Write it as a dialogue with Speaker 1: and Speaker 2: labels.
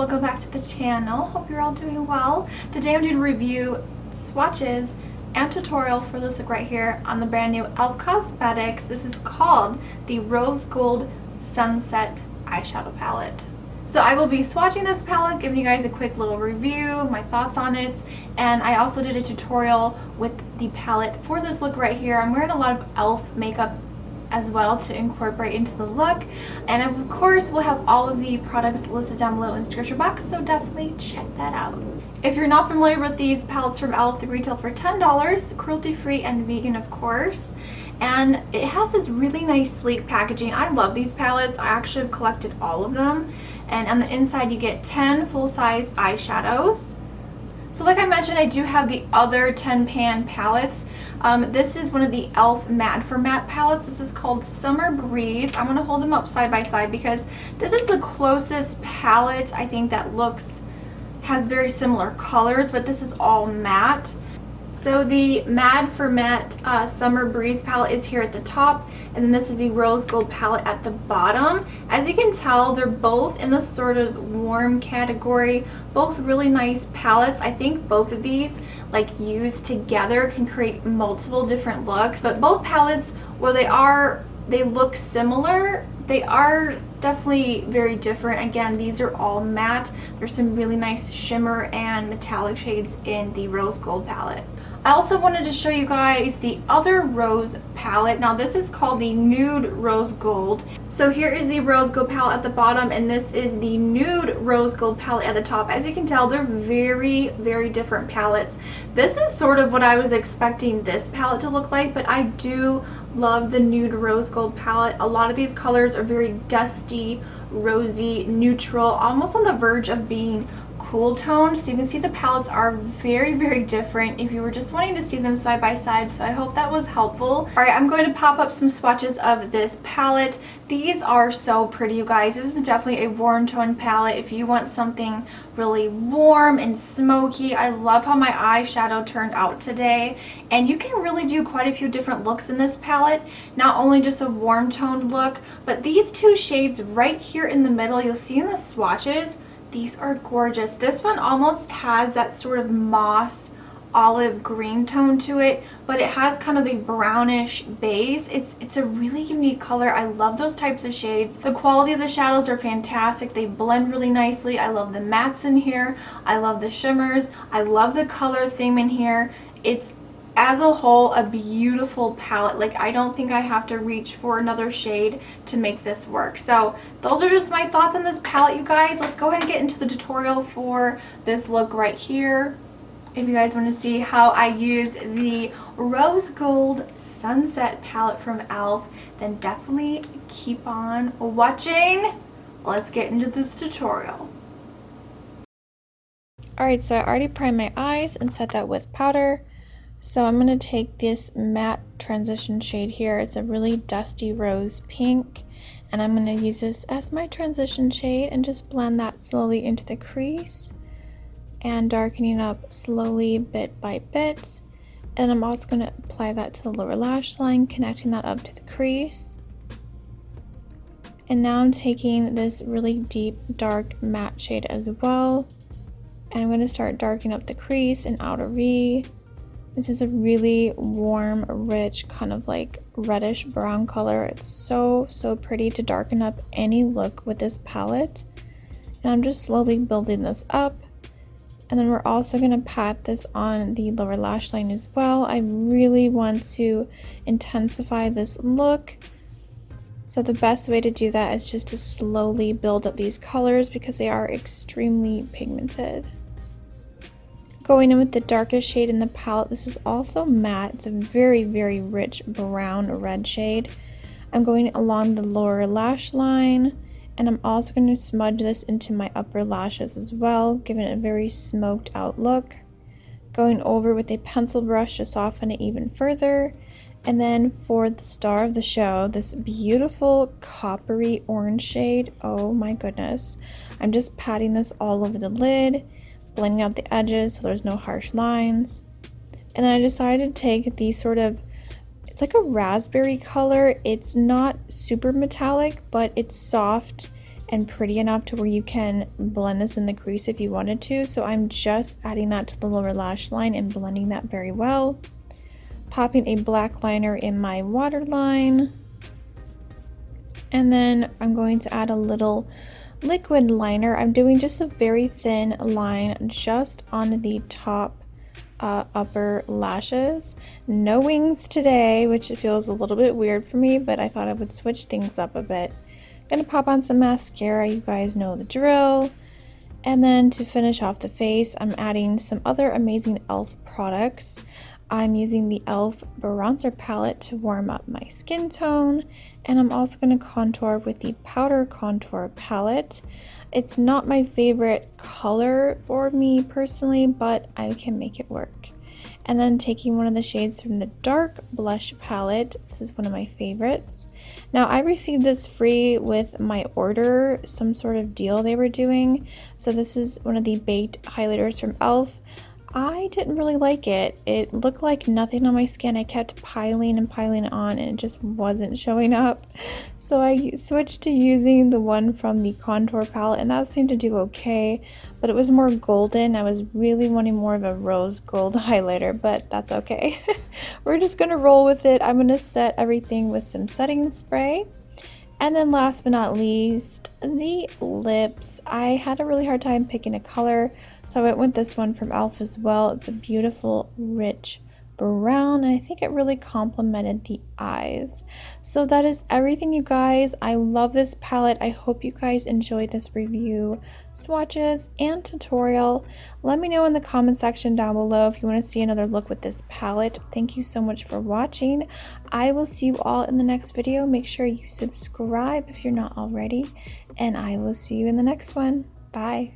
Speaker 1: welcome back to the channel. Hope you're all doing well. Today I'm doing a review, swatches, and tutorial for this look right here on the brand new e.l.f. Cosmetics. This is called the Rose Gold Sunset Eyeshadow Palette. So I will be swatching this palette, giving you guys a quick little review, my thoughts on it, and I also did a tutorial with the palette for this look right here. I'm wearing a lot of e.l.f. makeup as well to incorporate into the look, and of course we'll have all of the products listed down below in the description box, so definitely check that out. If you're not familiar with these palettes from e.l.f., they retail for $10, cruelty free and vegan of course, and it has this really nice sleek packaging. I love these palettes. I actually have collected all of them, and on the inside you get 10 full-size eyeshadows. So like I mentioned, I do have the other 10 pan palettes. This is one of the e.l.f. Matte for Matte palettes. This is called Summer Breeze. I'm going to hold them up side by side because this is the closest palette I think that has very similar colors, but this is all matte. So the Matte for Matte Summer Breeze palette is here at the top, and then this is the Rose Gold palette at the bottom. As you can tell, they're both in the sort of warm category, both really nice palettes. I think both of these, like used together, can create multiple different looks, but both palettes, while they look similar, they are definitely very different. Again, these are all matte. There's some really nice shimmer and metallic shades in the Rose Gold palette. I also wanted to show you guys the other rose palette. Now this is called the Nude Rose Gold. So here is the Rose Gold palette at the bottom, and this is the Nude Rose Gold palette at the top. As you can tell, they're very, very different palettes. This is sort of what I was expecting this palette to look like, but I do love the Nude Rose Gold palette. A lot of these colors are very dusty, rosy, neutral, almost on the verge of being cool toned. So you can see the palettes are very, very different if you were just wanting to see them side by side. So I hope that was helpful. Alright, I'm going to pop up some swatches of this palette. These are so pretty, you guys. This is definitely a warm tone palette if you want something really warm and smoky. I love how my eyeshadow turned out today, and you can really do quite a few different looks in this palette. Not only just a warm toned look, but these two shades right here in the middle, you'll see in the swatches, these are gorgeous. This one almost has that sort of moss olive green tone to it, but it has kind of a brownish base. It's a really unique color. I love those types of shades. The quality of the shadows are fantastic. They blend really nicely. I love the mattes in here. I love the shimmers. I love the color theme in here. It's as a whole a beautiful palette. Like, I don't think I have to reach for another shade to make this work. So those are just my thoughts on this palette, you guys. Let's go ahead and get into the tutorial for this look right here. If you guys want to see how I use the Rose Gold Sunset palette from e.l.f., then definitely keep on watching. Let's get into this tutorial. Alright, so I already primed my eyes and set that with powder. So I'm going to take this matte transition shade here. It's a really dusty rose pink, and I'm going to use this as my transition shade and just blend that slowly into the crease and darkening up slowly bit by bit. And I'm also going to apply that to the lower lash line, connecting that up to the crease. And now I'm taking this really deep dark matte shade as well, and I'm going to start darkening up the crease and outer V. This is a really warm, rich, kind of like reddish brown color. It's so, so pretty to darken up any look with this palette. And I'm just slowly building this up. And then we're also going to pat this on the lower lash line as well. I really want to intensify this look. So the best way to do that is just to slowly build up these colors because they are extremely pigmented. Going in with the darkest shade in the palette, this is also matte. It's a very, very rich brown red shade. I'm going along the lower lash line, and I'm also going to smudge this into my upper lashes as well, giving it a very smoked out look. Going over with a pencil brush to soften it even further. And then for the star of the show, this beautiful coppery orange shade. Oh my goodness. I'm just patting this all over the lid, blending out the edges so there's no harsh lines. And then I decided to take the sort of, it's like a raspberry color. It's not super metallic, but it's soft and pretty enough to where you can blend this in the crease if you wanted to. So I'm just adding that to the lower lash line and blending that very well. Popping a black liner in my waterline. And then I'm going to add a little liquid liner. I'm doing just a very thin line just on the top upper lashes. No wings today, which feels a little bit weird for me, but I thought I would switch things up a bit. Gonna pop on some mascara, you guys know the drill. And then to finish off the face, I'm adding some other amazing e.l.f. products. I'm using the e.l.f. bronzer palette to warm up my skin tone, and I'm also going to contour with the powder contour palette. It's not my favorite color for me personally, but I can make it work. And then taking one of the shades from the dark blush palette. This is one of my favorites. Now I received this free with my order, some sort of deal they were doing. So this is one of the baked highlighters from e.l.f. I didn't really like it. It looked like nothing on my skin. I kept piling and piling it on and it just wasn't showing up. So I switched to using the one from the contour palette and that seemed to do okay, but it was more golden. I was really wanting more of a rose gold highlighter, but that's okay. We're just gonna roll with it. I'm gonna set everything with some setting spray. And then last but not least, the lips. I had a really hard time picking a color, so I went with this one from e.l.f. as well. It's a beautiful, rich brown, and I think it really complemented the eyes. So that is everything, you guys. I love this palette. I hope you guys enjoyed this review, swatches, and tutorial. Let me know in the comment section down below if you want to see another look with this palette. Thank you so much for watching. I will see you all in the next video. Make sure you subscribe if you're not already, and I will see you in the next one. Bye.